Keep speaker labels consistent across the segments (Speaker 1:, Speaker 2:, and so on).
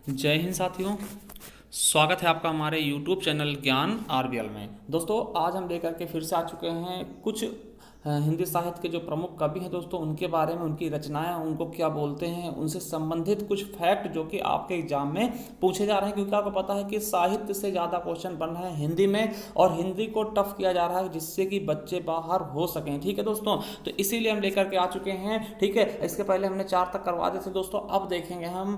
Speaker 1: जय हिंद साथियों। स्वागत है आपका हमारे YouTube चैनल ज्ञान आरबीएल में। दोस्तों आज हम लेकर के फिर से आ चुके हैं कुछ हिंदी साहित्य के जो प्रमुख कवि हैं दोस्तों, उनके बारे में, उनकी रचनाएं, उनको क्या बोलते हैं, उनसे संबंधित कुछ फैक्ट जो कि आपके एग्जाम में पूछे जा रहे हैं। क्योंकि आपको पता है कि साहित्य से ज़्यादा क्वेश्चन बन रहे हैं हिंदी में, और हिंदी को टफ किया जा रहा है जिससे कि बच्चे बाहर हो सकें। ठीक है दोस्तों, तो इसीलिए हम लेकर के आ चुके हैं। ठीक है, इसके पहले हमने 4 तक करवा दिए थे दोस्तों, अब देखेंगे हम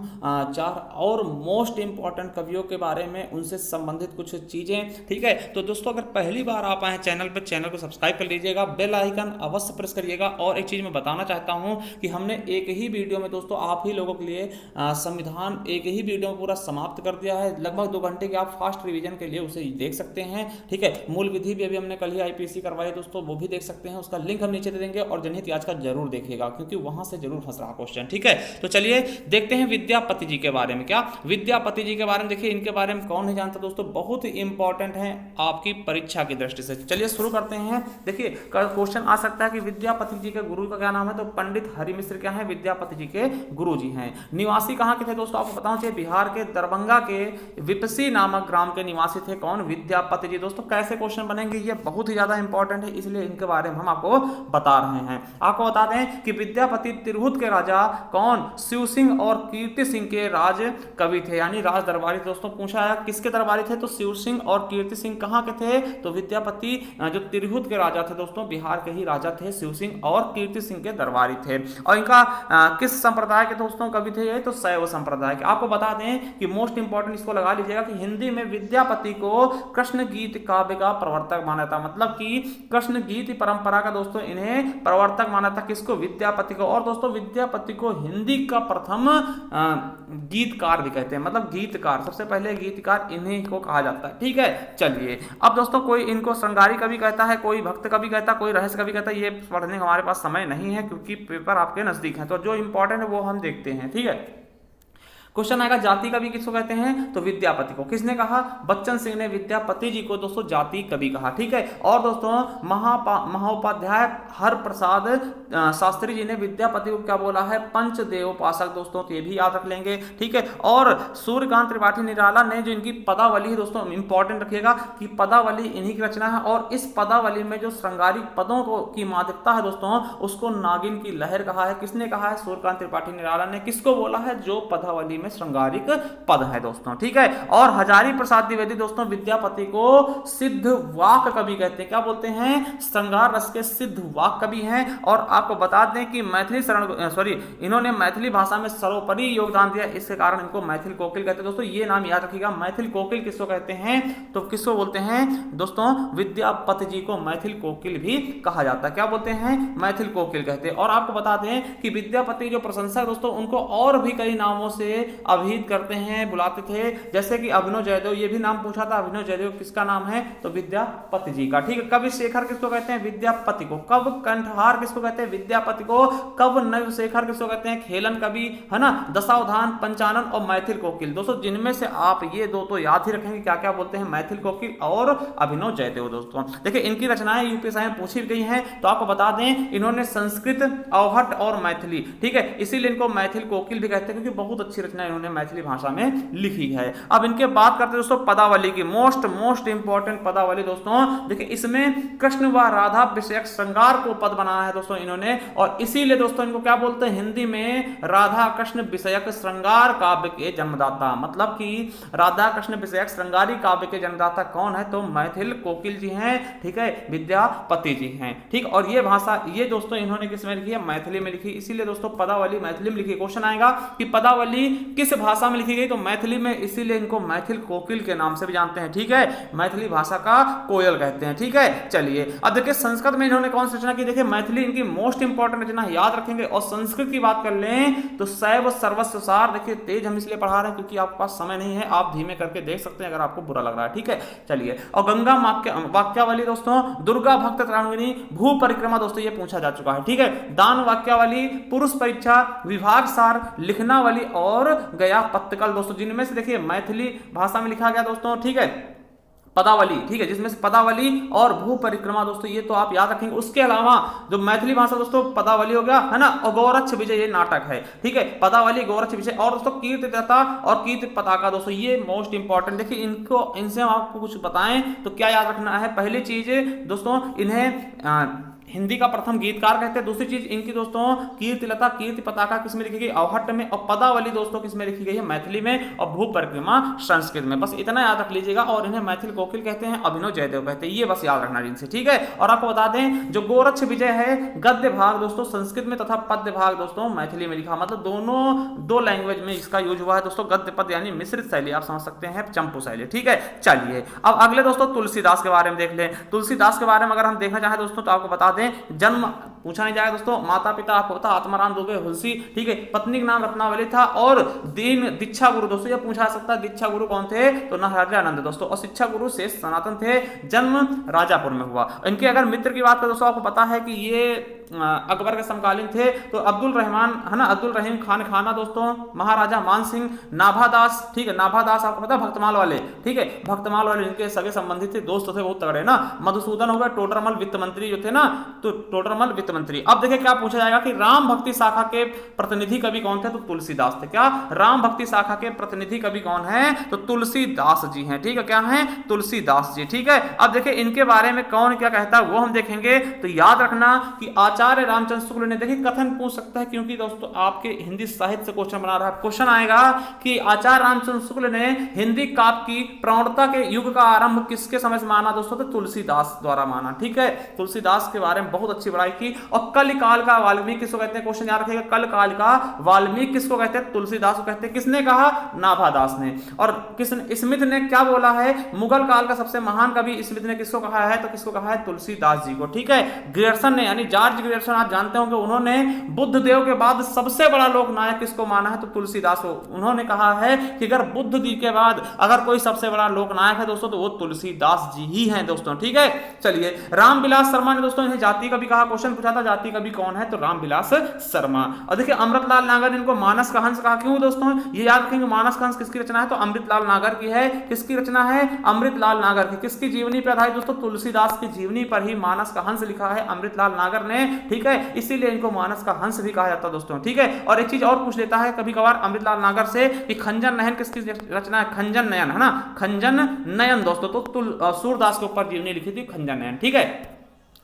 Speaker 1: 4 और मोस्ट इंपॉर्टेंट कवियों के बारे में, उनसे संबंधित कुछ चीज़ें। ठीक है, तो दोस्तों अगर पहली बार आप आए चैनल पर, चैनल को सब्सक्राइब कर लीजिएगा, बेल आइकन अवश्य प्रेस करिएगा। और एक चीज मैं बताना चाहता हूं कि हमने एक ही वीडियो में दोस्तों आप ही लोगों के लिए संविधान एक ही वीडियो में पूरा समाप्त कर दिया है। लगभग 2 घंटे के आप फास्ट रिवीजन के लिए उसे देख सकते हैं। ठीक है, मूल विधि भी अभी हमने कल ही आईपीसी करवाई है दोस्तों, वो भी देख सकते हैं। उसका लिंक हम नीचे दे देंगे, और जनहित आज का जरूर देखिएगा क्योंकि वहां से जरूर फंस रहा क्वेश्चन। ठीक है, तो चलिए देखते हैं विद्यापति जी के बारे में। क्या विद्यापति जी के बारे में देखिए, इनके बारे में कौन नहीं जानता दोस्तों, बहुत ही इंपॉर्टेंट है आपकी परीक्षा की दृष्टि से। चलिए शुरू करते हैं। देखिए क्वेश्चन आ सकता है कि विद्यापति जी के गुरु का क्या नाम है, तो पंडित हरिमिश्र क्या है, विद्यापति जी के गुरु जी हैं। निवासी कहाँ के थे दोस्तों, आपको बताना चाहिए बिहार के दरभंगा के विपसी नामक ग्राम के निवासी थे। कौन, विद्यापति जी। दोस्तों कैसे क्वेश्चन बनेंगे ये बहुत ही ज्यादा इंपॉर्टेंट है, इसलिए इनके बारे में हम आपको बता रहे हैं। आपको बता दें कि विद्यापति तिरहुत के राजा कौन, शिव सिंह और कीर्ति सिंह के राज कवि थे, यानी राज दरबारी। दोस्तों पूछा है किसके दरबारी थे, तो शिव सिंह और कीर्ति सिंह कहाँ के थे, तो विद्यापति जो तिरहुत के राजा थे दोस्तों, बिहार के ही राजा थे, शिव सिंह और कीर्ति सिंह के दरबारी थे। और इनका किस संप्रदाय के दोस्तों कवि थे, तो शैव संप्रदाय के। आपको बता दें कि मोस्ट इंपॉर्टेंट इसको लगा लीजिएगा कि हिंदी में विद्यापति को कृष्ण गीत काव्य का प्रवर्तक माना था, मतलब कि कृष्ण गीत परंपरा का दोस्तों इन्हें प्रवर्तक माना था। किसको, विद्यापति को। और दोस्तों विद्यापति को हिंदी का प्रथम गीतकार भी कहते हैं, मतलब गीतकार, सबसे पहले गीतकार इन्हीं को कहा जाता है। ठीक है, चलिए अब दोस्तों कोई इनको श्रृंगारी कवि कहता है, कोई भक्त कवि कहता है, कोई रहस्य कवि कहता है। ये पढ़ने का हमारे पास समय नहीं है क्योंकि पेपर आपके नजदीक है, तो जो इंपॉर्टेंट है वो हम देखते हैं। ठीक है, क्वेश्चन आएगा जाति कवि किसको कहते हैं, तो विद्यापति को। किसने कहा, बच्चन सिंह ने विद्यापति जी को दोस्तों जाति कवि कहा। ठीक है, और दोस्तों महाउपाध्याय हर प्रसाद शास्त्री जी ने विद्यापति को क्या बोला है, पंचदेवोपासक। दोस्तों ये भी याद रख लेंगे। ठीक है, और सूर्यकांत त्रिपाठी निराला ने जो इनकी पदावली है दोस्तों, इंपॉर्टेंट रखिएगा कि पदावली इन्हीं की रचना है, और इस पदावली में जो श्रृंगारिक पदों को की मादकता है दोस्तों, उसको नागिन की लहर कहा है। किसने कहा है, सूर्यकांत त्रिपाठी निराला ने। किसको बोला है, जो पदावली में श्रृंगारिक पद है दोस्तों। ठीक है, और हजारी प्रसाद द्विवेदी दोस्तों विद्यापति को सिद्ध वाक कवि कहते हैं। क्या बोलते हैं, श्रृंगार रस के सिद्ध वाक कवि हैं। और आपको बता दें कि इन्होंने मैथिली भाषा में सर्वोपरि योगदान दिया, इसके कारण इनको मैथिल कोकिल कहते हैं। दोस्तों ये नाम याद रखिएगा, मैथिल कोकिल किसको कहते हैं, तो किसको बोलते हैं दोस्तों, विद्यापति जी को मैथिल कोकिल भी कहा जाता है। क्या बोलते हैं, मैथिल कोकिल कहते हैं। और आपको बता दें कि विद्यापति जो प्रशंसक दोस्तों, उनको और भी कई नामों से अभिहित करते हैं, बुलाते थे, जैसे कि अभिनव जयदेव। ये भी नाम पूछा था, अभिनव जयदेव किसका नाम है, तो विद्यापति जी का। ठीक है, कवि शेखर किसको कहते हैं, विद्यापति को। कव कंठहार किसको कहते हैं, विद्यापति को। कव नव शेखर किसको कहते हैं, खेलन कवि, है ना, दशावधान, पंचानन और मैथिल कोकिल। दोस्तों जिनमें से आप ये दो तो याद ही रखेंगे, क्या क्या बोलते हैं, मैथिल कोकिल और अभिनव जयदेव। दोस्तों देखिए इनकी रचनाएं यूपीएससी में पूछी गई हैं, तो आपको बता दें इन्होंने संस्कृत, अवहट और मैथिली, ठीक है, इसीलिए इनको मैथिल कोकिल भी कहते हैं, क्योंकि बहुत अच्छी रचना इन्होंने मैथिली भाषा में लिखी है। अब इनके बात करते हैं दोस्तों पदावली की, मोस्ट इंपॉर्टेंट पदावली। दोस्तों देखिए इसमें कृष्ण व राधा विषयक श्रृंगार को पद बनाया है दोस्तों इन्होंने, और इसीलिए दोस्तों इनको क्या बोलते हैं हिंदी में, राधा कृष्ण विषयक श्रृंगार काव्य के जन्मदाता। मतलब कि राधा कृष्ण विषयक श्रृंगारी काव्य के जन्मदाता कौन है, तो मैथिल कोकिल जी हैं। ठीक है, विद्यापति जी हैं। ठीक, और ये भाषा ये दोस्तों इन्होंने किस में लिखी है, मैथिली में लिखी, इसीलिए दोस्तों पदावली मैथिली में लिखी। क्वेश्चन आएगा कि पदावली किस भाषा में लिखी गई, तो मैथिली में, इसीलिए इनको मैथिल कोकिल के नाम से भी जानते हैं। ठीक है, मैथिली भाषा का कोयल कहते हैं। ठीक है, चलिए अब देखिए संस्कृत में इन्होंने कौन सी रचना की, देखिए मैथिली इनकी मोस्ट इंपॉर्टेंट रचना याद रखेंगे। और संस्कृत की बात कर लें तो शैव सर्वस्व सार। देखिए तेज हम इसलिए पढ़ा रहे हैं क्योंकि आपके पास समय नहीं है, आप धीमे करके देख सकते हैं अगर आपको बुरा लग रहा है। ठीक है, चलिए, और गंगा वाक्यावली दोस्तों, दुर्गा भक्त तरांगिनी, भू परिक्रमा दोस्तों ये पूछा जा चुका है। ठीक है, दान वाक्यावली, पुरुष परीक्षा, विभाग सार, लिखनावली और गया पत्तकल दोस्तों, जिनमें से देखिए मैथिली भाषा में लिखा गया दोस्तों। ठीक है, पदावली, ठीक है, जिसमें से पदावली और भू परिक्रमा दोस्तों ये तो आप याद रखेंगे। उसके अलावा जो मैथिली भाषा दोस्तों पदावली हो गया है ना, और गौरक्ष विजय ये नाटक है, ठीक है, पदावली गौरक्ष विजय। और दोस्तों कीर्तिदाता और कीर्ति पताका दोस्तों ये मोस्ट इंपॉर्टेंट, देखिए इनको इनसे हम आपको कुछ बताएं तो क्या याद रखना है। पहली चीज दोस्तों इन्हें हिंदी का प्रथम गीतकार कहते हैं। दूसरी चीज इनकी दोस्तों कीर्तिलता कीर्ति पताका किसमें लिखी गई, अवहट्ट में, और पदावली दोस्तों किसमें लिखी गई है, मैथिली में, और भू परिक्रमा संस्कृत में। बस इतना याद रख लीजिएगा। और इन्हें मैथिल कोकिल कहते हैं, अभिनव जयदेव कहते हैं, ये बस याद रखना इनसे, ठीक है। और आपको बता दें जो गोरक्ष विजय है गद्य भाग दोस्तों संस्कृत में तथा पद्य भाग दोस्तों मैथिली में लिखा, मतलब दोनों दो लैंग्वेज में इसका यूज हुआ है दोस्तों। गद्य पद्य यानी मिश्रित शैली आप समझ सकते हैं, चंपू शैली, ठीक है। चलिए अब अगले दोस्तों तुलसीदास के बारे में देख लें। तुलसीदास के बारे में अगर हम देखना चाहें दोस्तों तो आपको बता दें जन्म पूछा नहीं जाएगा दोस्तों। माता पिता आपको पता आत्माराम दुबे हुलसी, ठीक है, पत्नी का नाम रत्नावली था, और दीन दीक्षा गुरु दोस्तों ये पूछा सकता है दीक्षा गुरु कौन थे, तो नहरानंद दोस्तों, और शिक्षा गुरु शेष सनातन थे। जन्म राजापुर में हुआ। इनके अगर मित्र की बात करें दोस्तों आपको पता है कि ये अकबर के समकालीन थे, तो अब्दुल रहमान है ना, अब्दुल रहीम खान खाना दोस्तों, महाराजा मान सिंह, नाभादास, ठीक है, नाभादास आपको पता है भक्तमाल वाले, ठीक है, भक्तमाल वाले इनके सगे संबंधित थे, दोस्त थे बहुत तगड़े ना। मधुसूदन हो गए टोडरमल वित्त मंत्री जो थे ना, तो टोडरमल वित्त मंत्री। अब देखिए क्या पूछा जाएगा कि राम भक्ति शाखा के प्रतिनिधि कवि कौन थे, तो तुलसीदास थे। क्या राम भक्ति शाखा के प्रतिनिधि कवि कौन है, तो तुलसीदास जी हैं, ठीक है, क्या है, तुलसीदास जी, ठीक है। अब देखिए इनके बारे में कौन क्या कहता है वो हम देखेंगे। तो याद रखना कि आचार्य रामचंद्र शुक्ल ने, देखिए कथन पूछ सकता है क्योंकि दोस्तों आपके हिंदी साहित्य से क्वेश्चन बना रहा है। क्वेश्चन आएगा कि आचार्य रामचंद्र शुक्ल ने हिंदी काव्य की प्रौढ़ता के युग का आरंभ किसके समय से माना दोस्तों, तो तुलसीदास द्वारा माना, ठीक है। तुलसीदास के बारे में बहुत अच्छी बड़ाई की। और कल काल का वाल्मीकि किसको कहते हैं, क्वेश्चन याद रखिएगा, कल काल का वाल्मीकि किसको कहते हैं, तुलसीदास को कहते हैं। किसने कहा, नाभादास ने। और किसने, स्मिथ ने क्या बोला है, मुगल काल का सबसे महान कवि स्मिथ ने किसको कहा है, तो किसको कहा है, तुलसीदास जी को, ठीक है। ग्रियर्सन ने, यानी जॉर्ज ग्रियर्सन आप जानते होंगे, उन्होंने बुद्ध देव के बाद सबसे बड़ा लोकनायक किसको माना है, तो तुलसीदास को। उन्होंने कहा है कि अगर बुद्ध जी के बाद अगर कोई सबसे बड़ा लोकनायक है दोस्तों तो वो तुलसीदास जी ही हैं दोस्तों, ठीक है। चलिए रामविलास शर्मा ने दोस्तों इन्हें जाति कवि कहा। क्वेश्चन पूछा था जाति कवि कौन है, तो रामविलास शर्मा। और देखिए अमृतलाल नागर इनको मानस का हंस कहा। क्यों दोस्तों, ये याद रखेंगे मानस का हंस किसकी रचना है, तो अमृतलाल नागर की है। किसकी रचना है, अमृतलाल नागर की। किसकी जीवनी पर आधारित दोस्तों, तुलसीदास की जीवनी पर ही मानस का हंस लिखा है अमृतलाल नागर ने, ठीक है। इसीलिए इनको मानस का हंस भी कहा जाता है दोस्तों, ठीक है। और एक चीज और पूछ लेता है कभी कभार अमृतलाल नागर से कि खंजन नयन किसकी रचना है, खंजन नयन, है ना, खंजन नयन दोस्तों, तो सूरदास के ऊपर जीवनी लिखी थी खंजन नयन, ठीक है।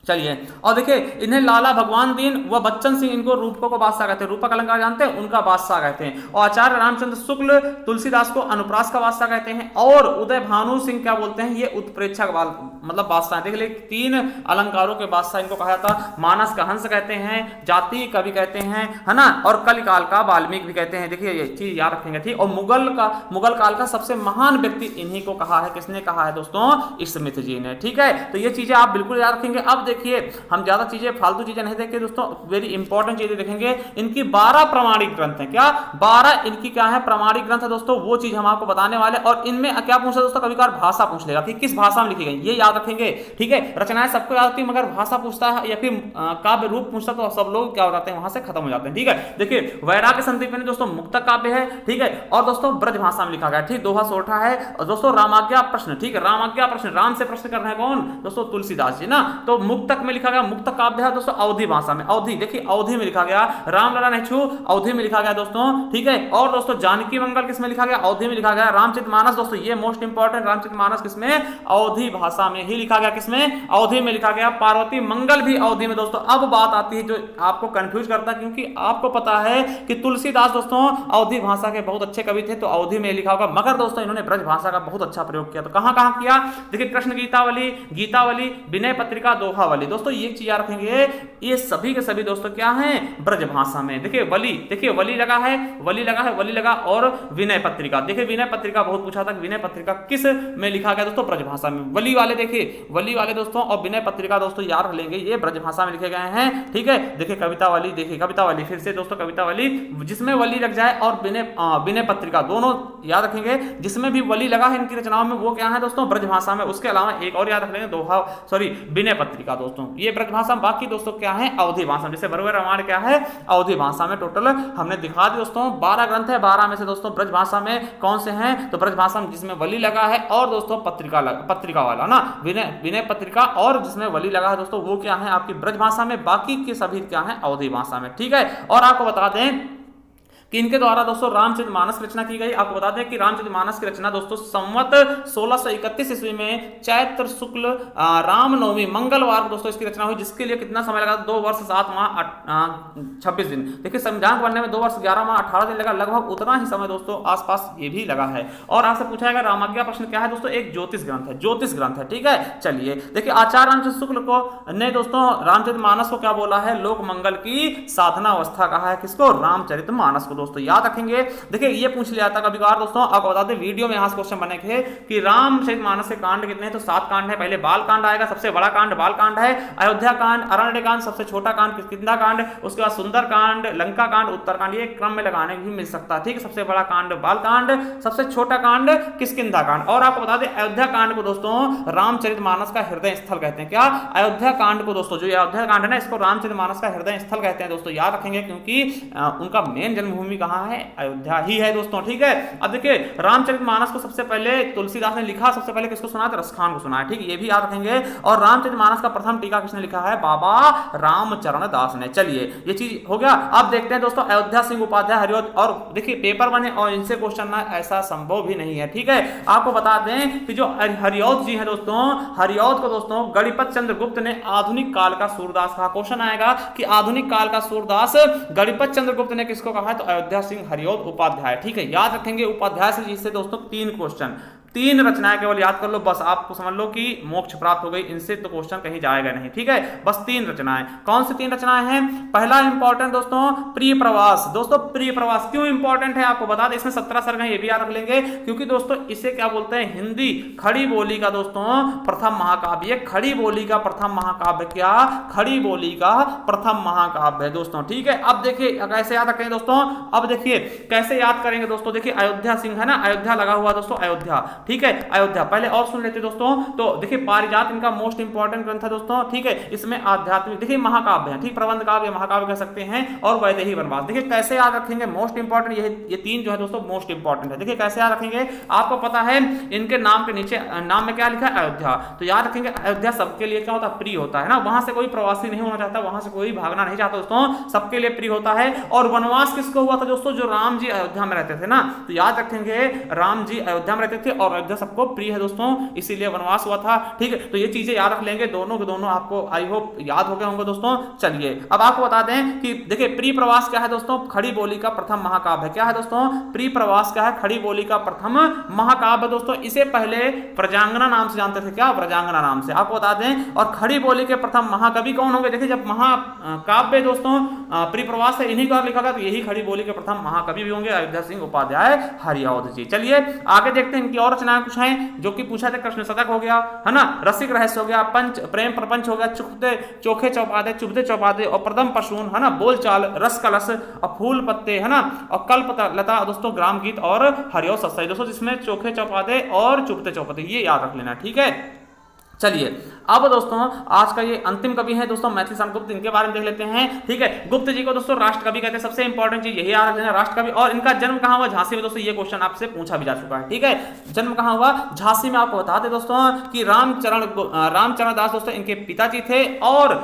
Speaker 1: चलिए और देखिए इन्हें लाला भगवान दीन व बच्चन सिंह इनको रूपकों को बादशाह कहते हैं। रूपक अलंकार जानते हैं, उनका बादशाह कहते हैं। और आचार्य रामचंद्र शुक्ल तुलसीदास को अनुप्रास का बादशाह कहते हैं। और उदय भानु सिंह क्या बोलते हैं, ये उत्प्रेक्षा का मतलब बादशाह। देख ले, तीन अलंकारों के बादशाह इनको कहा जाता है। मानस का हंस कहते हैं, जाति कवि कहते हैं, है ना, और कलिकाल का वाल्मीकि भी कहते हैं। देखिए ये चीज याद रखेंगे, ठीक। और मुगल काल का सबसे महान व्यक्ति इन्हीं को कहा है। किसने कहा है दोस्तों, स्मिथ जी ने, ठीक है। तो ये चीजें आप बिल्कुल याद रखेंगे। अब देखिए हम ज्यादा चीजें फालतू चीजें नहीं देखते दोस्तों, वेरी इंपॉर्टेंट चीजें देखेंगे। इनकी 12 प्रमाणिक ग्रंथ हैं। क्या 12 इनकी क्या है, प्रमाणिक ग्रंथ है दोस्तों, वो चीज हम आपको बताने वाले। और इनमें क्या पूछा दोस्तों, कभी कभार भाषा पूछ लेगा कि किस भाषा में लिखी गई, ये याद रखेंगे, ठीक है। रचनाएं सबको याद होती है, मगर भाषा पूछता है या फिर काव्य रूप पूछता तो सब लोग क्या हो जाते हैं, वहां से खत्म हो जाते हैं, ठीक है। देखिए वैराग्य संदीपनी दोस्तों मुक्तक काव्य है, ठीक है। और दोस्तों ब्रज भाषा में लिखा गया, ठीक। दोहा सोठा है। और दोस्तों रामाज्ञा प्रश्न, ठीक है, रामाज्ञा प्रश्न, राम से प्रश्न कर रहे हैं कौन, दोस्तों तुलसीदास जी ना। तो मुक्तक में लिखा गया, मुक्तक काव्य है दोस्तों अवधी भाषा में। अवधी, देखिए अवधी में लिखा गया। रामलला नेछु अवधी में लिखा गया दोस्तों, ठीक है। और दोस्तों जानकी मंगल किसमें लिखा गया, अवधी में लिखा गया। रामचरितमानस दोस्तों ये मोस्ट इंपॉर्टेंट, रामचरितमानस किसमें, अवधी भाषा में ही लिखा गया। किसमें, अवधी में लिखा गया। पार्वती मंगल भी अवधी में दोस्तों। अब बात आती है जो आपको कंफ्यूज करता है, क्योंकि आपको पता है कि तुलसीदास दोस्तों अवधी भाषा के बहुत अच्छे कवि थे, तो अवधी में लिखा होगा। मगर दोस्तों इन्होंने ब्रज भाषा का बहुत अच्छा प्रयोग किया। तो कहां कहां किया, देखिए कृष्ण गीतावली, गीतावली, विनय पत्रिका, दोहावली दोस्तों, ये चीज याद रखेंगे। ये सभी के सभी दोस्तों क्या हैं, ब्रज भाषा में। देखिए वली, देखिए वली लगा है, वली लगा है, वली लगा। और विनय पत्रिका, देखिए विनय पत्रिका बहुत पूछा था कि विनय पत्रिका किस में लिखा गया दोस्तों, ब्रज भाषा में। वली वाले देखिए, वली वाले दोस्तों और विनय पत्रिका दोस्तों याद रख लेंगे, ये ब्रज भाषा में लिखे गए हैं, ठीक है। देखिए कविता वाली, देखिए कविता वाली, फिर से दोस्तों कविता वाली जिसमें वली लग जाए, और विनय पत्रिका दोनों याद रखेंगे। जिसमें भी वली लगा है इनकी रचनाओं में वो क्या है दोस्तों, ब्रज भाषा में। उसके अलावा एक और याद रख लेंगे, दोहा, सॉरी विनय पत्रिका, दोस्तों, ये ब्रजभाषा। बाकी दोस्तों क्या है, अवधि भाषा, जैसे भरवे रामायण क्या है, अवधि भाषा में। टोटल हमने दिखा दिया दोस्तों 12 ग्रंथ है, 12 में से दोस्तों ब्रजभाषा में कौन से हैं, तो ब्रजभाषा में जिसमें वली लगा है, और दोस्तों पत्रिका वाला ना, विनय पत्रिका, और जिसमें वली लगा है दोस्तों वो क्या है आपकी ब्रजभाषा में, बाकी के सभी क्या है अवधि भाषा में। ठीक है, और आपको बता दें कि इनके द्वारा दोस्तों रामचरितमानस की रचना की गई। आपको बता दें कि रामचरितमानस की रचना दोस्तों संवत 1631 ईस्वी में चैत्र शुक्ल रामनवमी मंगलवार को दोस्तों इसकी रचना हुई, जिसके लिए कितना समय लगा, 2 वर्ष 7 माह 26 दिन। देखिए संविधान बनने में 2 वर्ष 11 माह 18 दिन लगा, लगभग उतना ही समय दोस्तों आसपास ये भी लगा है। और आपसे पूछा गया रामाज्ञा प्रश्न क्या है दोस्तों, एक ज्योतिष ग्रंथ है, ज्योतिष ग्रंथ है। ठीक है, चलिए देखिए आचार्य रामचंद्र शुक्ल को ने दोस्तों रामचरितमानस को क्या बोला है, लोक मंगल की साधना अवस्था कहा है, किसको, रामचरितमानस को। दोस्तों याद रखेंगे, देखिए ये पूछ लिया था कभी कभार दोस्तों, आपको बता दें वीडियो में यहां से क्वेश्चन बने थे कि रामचरितमानस के कांड कितने हैं, तो 7 कांड है। पहले बाल कांड आएगा, सबसे बड़ा कांड बाल कांड है, अयोध्या कांड, अरण्य कांड सबसे छोटा कांड, किष्किंधा कांड, उसके बाद सुंदर कांड, लंका कांड, उत्तर कांड, ये क्रम में लगाने भी मिल सकता है। ठीक है, सबसे बड़ा कांड बाल कांड, सबसे छोटा कांड किष्किंधा कांड। और आपको बता दें अयोध्या कांड को दोस्तों रामचरितमानस का हृदय स्थल कहते हैं। क्या, अयोध्या कांड को दोस्तों, जो अयोध्या कांड है ना, इसको रामचरितमानस का हृदय स्थल कहते हैं दोस्तों, याद रखेंगे, क्योंकि उनका मेन जन्मभूमि कहां है, अयोध्या ही है दोस्तों। ठीक है, अब देखिए रामचरितमानस को सबसे पहले तुलसीदास ने लिखा, सबसे पहले किसको सुना, रसखान को सुना है। ठीक है, ये भी याद रखेंगे। और रामचरितमानस का प्रथम टीका किसने लिखा है, बाबा रामचरण दास ने। चलिए ये चीज हो गया। अब देखते हैं दोस्तों अयोध्या सिंह उपाध्याय हरिऔध, और देखिए पेपर बने और इनसे क्वेश्चन ना ऐसा संभव भी नहीं है। ठीक है, आपको बता दें कि जो हरिऔध जी है दोस्तों, हरिऔध को दोस्तों गणिपत चंद्र गुप्त ने आधुनिक काल का सूरदास कहा। क्वेश्चन आएगा कि आधुनिक काल का सूरदास गणिपत चंद्र गुप्त ने किसको कहा है, तो अयोध्या सिंह हरिऔध उपाध्याय। ठीक है, याद रखेंगे उपाध्याय से जिससे दोस्तों 3 क्वेश्चन, 3 रचनाएं केवल याद कर लो, बस आपको समझ लो कि मोक्ष प्राप्त हो गई, इनसे तो क्वेश्चन कहीं जाएगा नहीं। ठीक है, बस 3 रचनाएं। कौन सी 3 रचनाएं हैं, पहला इंपॉर्टेंट दोस्तों प्रिय प्रवास। दोस्तों प्रिय प्रवास क्यों इंपॉर्टेंट है आपको बता दें, इसमें 17 सर्ग हैं, ये भी याद रख लेंगे, क्योंकि दोस्तों इसे क्या बोलते हैं, हिंदी खड़ी बोली का दोस्तों प्रथम महाकाव्य। खड़ी बोली का प्रथम महाकाव्य, क्या, खड़ी बोली का प्रथम महाकाव्य है दोस्तों। ठीक है, अब देखिए कैसे याद रखेंगे दोस्तों, अब देखिए कैसे याद करेंगे दोस्तों। देखिए अयोध्या सिंह है ना, अयोध्या लगा हुआ दोस्तों, अयोध्या। ठीक है, अयोध्या पहले और सुन लेते दोस्तों। तो देखिए पारिजात इनका मोस्ट इंपॉर्टेंट ग्रंथ है दोस्तों। ठीक है, इसमें आध्यात्मिक देखिए महाकाव्य है, ठीक, प्रबंध काव्य महाकाव्य कह सकते हैं, और वैदेही वनवास। देखिए कैसे याद रखेंगे, मोस्ट इंपॉर्टेंट ये 3 जो है दोस्तों मोस्ट इंपॉर्टेंट है। देखिए कैसे याद रखेंगे, आपको पता है इनके नाम के नीचे नाम में क्या लिखा है, अयोध्या। तो याद रखेंगे अयोध्या सबके लिए क्या होता है, प्रिय होता है ना, वहां से कोई प्रवासी नहीं होना चाहता, वहां से कोई भागना नहीं चाहता दोस्तों, सबके लिए प्रिय होता है। और वनवास किसको हुआ था दोस्तों, जो राम जी अयोध्या में रहते थे ना, तो याद रखेंगे राम जी अयोध्या में रहते थे और अयोध्या सबको प्रिय है दोस्तों, इसीलिए वनवास हुआ था। ठीक है, तो ये चीजें याद रख लेंगे, दोनों के दोनों आपको आई होप याद हो गए होंगे दोस्तों। चलिए अब आपको बता दें कि देखिए प्रिय प्रवास क्या है दोस्तों, खड़ी बोली का प्रथम महाकाव्य। क्या है दोस्तों, प्रिय प्रवास क्या है, खड़ी बोली का प्रथम महाकाव्य दोस्तों। इसे पहले प्रजांगना नाम से जानते थे, क्या, प्रजांगना नाम से, आपको बता दें। और खड़ी बोली के प्रथम महाकवि कौन होंगे, देखिए जब महाकाव्य दोस्तों प्रिय प्रवास है इन्हीं का लिखा गया, तो यही खड़ी बोली के प्रथम महाकवि भी होंगे, अयोध्या सिंह उपाध्याय हरिऔध जी। चलिए आगे देखते हैं, इनकी और रचनाएं कुछ हैं जो कि पूछा था, कृष्ण शतक हो गया है ना, रसिक रहस्य हो गया, पंच प्रेम प्रपंच हो गया, चोखे चौपादे, चुभते चौपादे, और प्रदम पशून है ना, बोलचाल, रस कलश, और फूल पत्ते है ना, और कल्प लता दोस्तों, ग्राम गीत, और हरिऔध सत्सई दोस्तों, जिसमें चोखे चौपादे और चुभते चौपादे ये याद रख लेना। ठीक है, चलिए अब दोस्तों आज का ये अंतिम कवि है दोस्तों मैथिली शरण गुप्त, इनके बारे में देख लेते हैं। ठीक है, गुप्त जी को दोस्तों राष्ट्र कवि कहते हैं, सबसे इंपॉर्टेंट चीज यही याद रखना, राष्ट्र कवि। और इनका जन्म कहां हुआ, झांसी में दोस्तों, ये क्वेश्चन आपसे पूछा भी जा चुका है। ठीक है, जन्म कहां हुआ, झांसी में। आपको बता दें दोस्तों कि रामचरण दास दोस्तों इनके पिताजी थे, और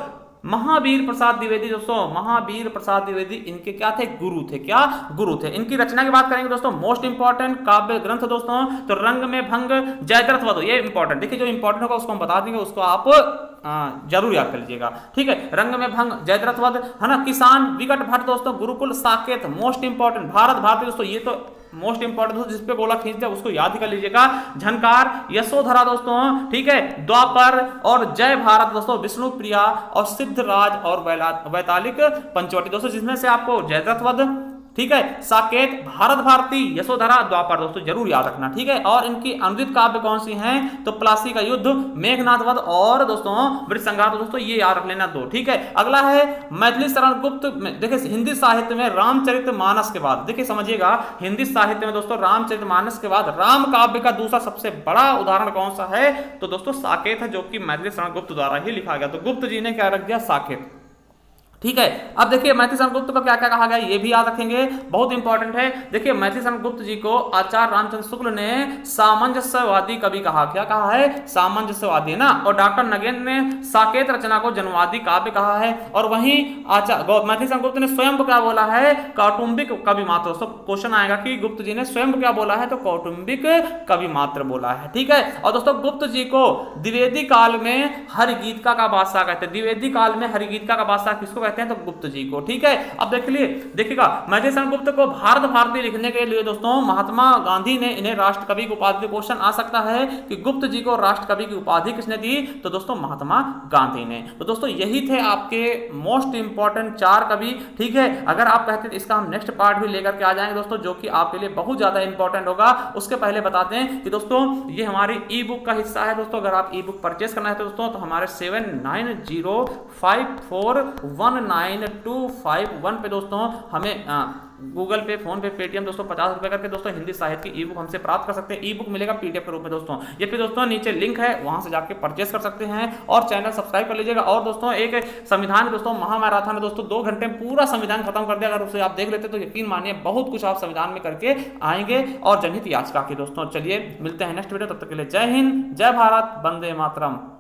Speaker 1: महावीर प्रसाद द्विवेदी दोस्तों, महावीर प्रसाद द्विवेदी इनके क्या थे, गुरु थे। क्या, गुरु थे। इनकी रचना की बात करेंगे दोस्तों, मोस्ट इंपॉर्टेंट काव्य ग्रंथ दोस्तों, तो रंग में भंग, जयद्रथ वध, ये इंपॉर्टेंट। देखिए जो इंपॉर्टेंट होगा उसको हम बता देंगे, उसको आप जरूर याद कर लीजिएगा। ठीक है, रंग में भंग, जयद्रथ वध है ना, किसान, विकट भट्ट दोस्तों, गुरुकुल, साकेत, मोस्ट इंपॉर्टेंट, भारत भारती दोस्तों, ये तो मोस्ट इंपॉर्टेंट दोस्तों, जिसपे गोला खींच दिया उसको याद ही कर लीजिएगा। झनकार, यशोधरा दोस्तों, ठीक है, द्वापर, और जय भारत दोस्तों, विष्णु प्रिया, और सिद्धराज, और वैतालिक पंचवटी दोस्तों, जिसमें से आपको जयद्रथ वध, ठीक है। साकेत, भारत भारती, यशोधरा, द्वापर दोस्तों जरूर याद रखना, ठीक है। और इनकी अनुदित काव्य कौन सी हैं, तो प्लासी का युद्ध, मेघनाद वध और दोस्तों ब्रिज संग्राम, तो दोस्तों ये याद रख लेना दो, ठीक है। अगला है मैथिली शरण गुप्त, देखिए हिंदी साहित्य में रामचरितमानस के बाद, देखिए समझिएगा, हिंदी साहित्य में दोस्तों रामचरितमानस के बाद राम काव्य का दूसरा सबसे बड़ा उदाहरण कौन सा है, तो दोस्तों साकेत है, जो कि मैथिली शरण गुप्त द्वारा ही लिखा गया। तो गुप्त जी ने क्या रख दिया, साकेत, ठीक है। अब देखिए मैथिली शरण गुप्त को क्या क्या कहा गया, ये भी याद रखेंगे, बहुत इंपॉर्टेंट है। देखिए मैथिली शरण गुप्त जी को आचार्य रामचंद्र शुक्ल ने सामंजस्यवादी कवि कहा, क्या कहा है, सामंजस्यवादी है ना। और डॉक्टर नगेंद्र ने साकेत रचना को जनवादी काव्य कहा है। और वहीं मैथिली शरण गुप्त ने स्वयं को क्या बोला है, कौटुंबिक कवि मात्र। दोस्तों क्वेश्चन आएगा कि गुप्त जी ने स्वयं को क्या बोला है, तो कौटुंबिक कवि मात्र बोला है, ठीक है। और दोस्तों गुप्त जी को द्विवेदी काल में हरिगीतिका का बादशाह कहते हैं, द्विवेदी काल में हरिगीतिका का बादशाह किसको कहते हैं, तो गुप्त जी को, ठीक है। अब देखिएगा मैथिली शरण गुप्त को भारत भारती लिखने के लिए दोस्तों महात्मा गांधी ने इन्हें राष्ट्र कवि की उपाधि, क्वेश्चन आ सकता है कि गुप्त जी को राष्ट्र कवि की उपाधि किसने दी, तो दोस्तों महात्मा गांधी ने। तो दोस्तों यही थे आपके मोस्ट इंपॉर्टेंट 4 कवि, ठीक है। अगर आप कहते हैं इसका हम नेक्स्ट पार्ट भी लेकर के आ जाएंगे दोस्तों, जो कि आपके लिए बहुत ज्यादा इंपॉर्टेंट होगा। उसके पहले बताते हैं कि दोस्तों ये हमारी ई बुक का हिस्सा है दोस्तों। अगर आप ई बुक परचेस करना है तो दोस्तों तो हमारे 7905419251 पे दोस्तों हमें गूगल पे, फोन पे, पेटीएम दोस्तों 50 रुपए करके दोस्तों हिंदी साहित्य की ई बुक हमसे प्राप्त कर सकते हैं। ई बुक मिलेगा पीडीएफ के रूप में दोस्तों, ये फिर दोस्तों नीचे लिंक है, वहां से जाके परचेस कर सकते हैं। और चैनल सब्सक्राइब कर लीजिएगा। और दोस्तों एक संविधान दोस्तों महामैराथन है दोस्तों, 2 घंटे में पूरा संविधान खत्म कर दिया। अगर उसे आप देख लेते तो यकीन मानिए बहुत कुछ आप संविधान में करके आएंगे। और जनहित याचिका की दोस्तों, चलिए मिलते हैं नेक्स्ट वीडियो, तब तक के लिए जय हिंद, जय भारत, वंदे मातरम।